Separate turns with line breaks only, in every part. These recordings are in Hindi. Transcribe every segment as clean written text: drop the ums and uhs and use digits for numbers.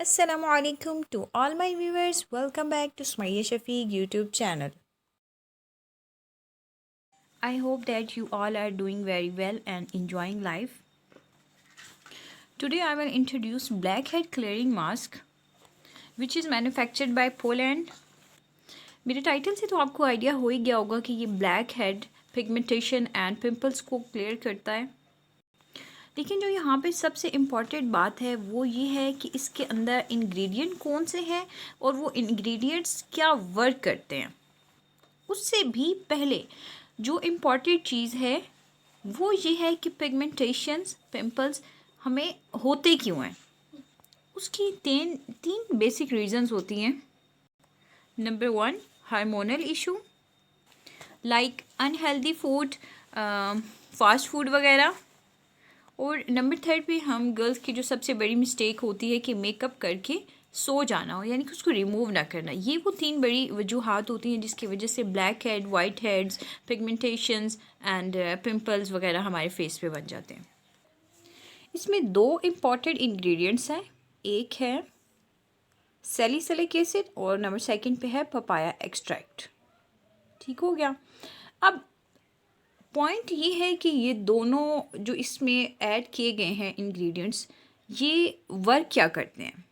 Assalamu alaikum to all my viewers. Welcome back to Sumaya Shafiq YouTube channel. I hope that you all are doing very well and enjoying life. Today I will introduce blackhead clearing mask which is manufactured by Poland. मेरे टाइटल से तो आपको आइडिया हो ही गया होगा कि ये black head pigmentation and pimples को क्लियर करता है। लेकिन जो यहाँ पे सबसे इम्पॉर्टेंट बात है वो ये है कि इसके अंदर इंग्रेडिएंट कौन से हैं और वो इंग्रेडिएंट्स क्या वर्क करते हैं। उससे भी पहले जो इम्पॉर्टेंट चीज़ है वो ये है कि पिगमेंटेशंस पिंपल्स हमें होते क्यों हैं। उसकी तीन तीन बेसिक रीजंस होती हैं। Number 1, hormonal issue like unhealthy food, fast food वगैरह। और नंबर 3 पे हम गर्ल्स की जो सबसे बड़ी मिस्टेक होती है कि मेकअप करके सो जाना हो, यानी कि उसको रिमूव ना करना। ये वो 3 बड़ी वजूहात होती हैं जिसकी वजह से black head, white heads, pigmentations and pimples वगैरह हमारे फेस पे बन जाते हैं। इसमें 2 इम्पॉर्टेंट इंग्रेडिएंट्स हैं। एक है सैलिसिलिक एसिड और नंबर 2 पे है पपाया एक्सट्रैक्ट। ठीक हो गया। अब पॉइंट ये है कि ये दोनों जो इसमें ऐड किए गए हैं इंग्रेडिएंट्स, ये वर्क क्या करते हैं।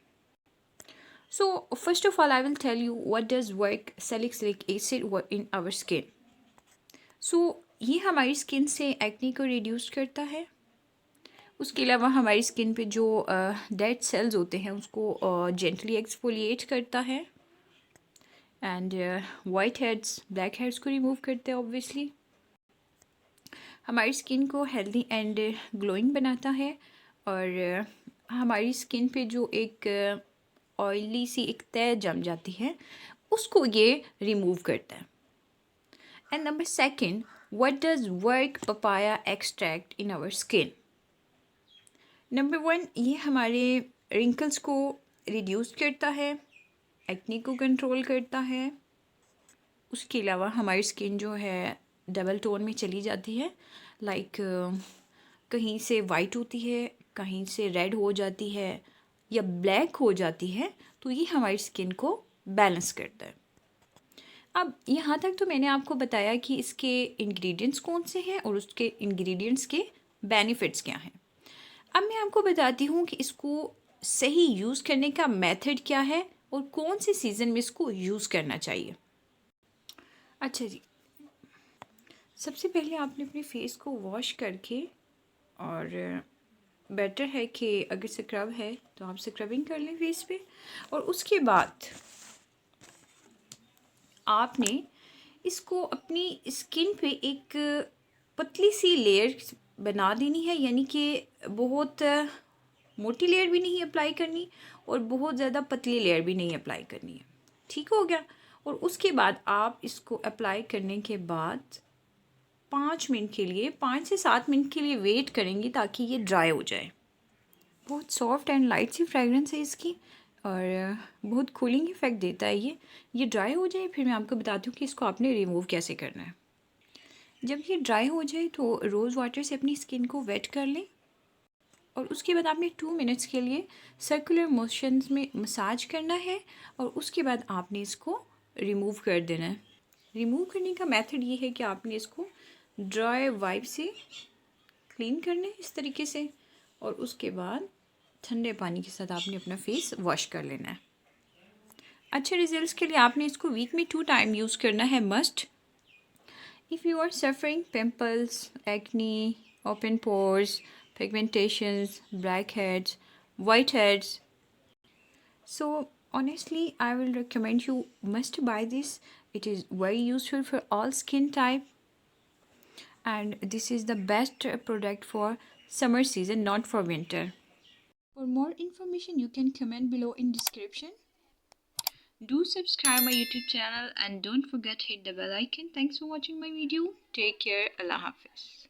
So first of all I will tell you what does work salicylic acid in our skin. So ये हमारी स्किन से एक्ने को रिड्यूस करता है। उसके अलावा हमारी स्किन पे जो डेड सेल्स होते हैं उसको जेंटली एक्सफोलिएट करता है and white heads, black heads को रिमूव करते हैं ऑब्वियसली। हमारी स्किन को हेल्दी एंड ग्लोइंग बनाता है और हमारी स्किन पे जो एक ऑयली सी एक तह जम जाती है उसको ये रिमूव करता है। And number 2, what does work papaya extract in our skin. Number 1, ये हमारे रिंकल्स को रिड्यूस करता है, एक्ने को कंट्रोल करता है। उसके अलावा हमारी स्किन जो है डबल टोन में चली जाती है, लाइक कहीं से वाइट होती है, कहीं से रेड हो जाती है या ब्लैक हो जाती है, तो ये हमारी स्किन को बैलेंस करता है। अब यहाँ तक तो मैंने आपको बताया कि इसके इंग्रेडिएंट्स कौन से हैं और उसके इंग्रेडिएंट्स के बेनिफिट्स क्या हैं। अब मैं आपको बताती हूँ कि इसको सही यूज़ करने का मेथड क्या है और कौन से सीज़न में इसको यूज़ करना चाहिए। अच्छा जी, सबसे पहले आपने अपने फेस को वॉश करके, और बेटर है कि अगर स्क्रब है तो आप स्क्रबिंग कर लें फेस पे, और उसके बाद आपने इसको अपनी स्किन पे एक पतली सी लेयर बना देनी है, यानी कि बहुत मोटी लेयर भी नहीं अप्लाई करनी और बहुत ज़्यादा पतली लेयर भी नहीं अप्लाई करनी है। ठीक हो गया। और उसके बाद आप इसको अप्लाई करने के बाद 5 मिनट के लिए, 5 से 7 मिनट के लिए वेट करेंगे ताकि ये ड्राई हो जाए। बहुत सॉफ्ट एंड लाइट सी फ्रेगरेंस है इसकी और बहुत कूलिंग इफ़ेक्ट देता है ये ड्राई हो जाए फिर मैं आपको बताती हूँ कि इसको आपने रिमूव कैसे करना है। जब ये ड्राई हो जाए तो रोज़ वाटर से अपनी स्किन को वेट कर लें और उसके बाद आपने 2 मिनट्स के लिए सर्कुलर मोशंस में मसाज करना है और उसके बाद आपने इसको रिमूव कर देना है। रिमूव करने का मेथड ये है कि आपने इसको ड्राई वाइप से क्लीन करना है इस तरीके से, और उसके बाद ठंडे पानी के साथ आपने अपना फेस वॉश कर लेना है। अच्छे रिजल्ट्स के लिए आपने इसको वीक में 2 टाइम यूज़ करना है must. If you are suffering pimples, acne, open pores, pigmentations, black heads, white heads, so honestly I will recommend you must buy this. It is very useful for all skin type and this is the best product for summer season, not for winter. For more information you can comment below in description. Do subscribe my YouTube channel and don't forget hit the bell icon. Thanks for watching my video. Take care. Allah Hafiz.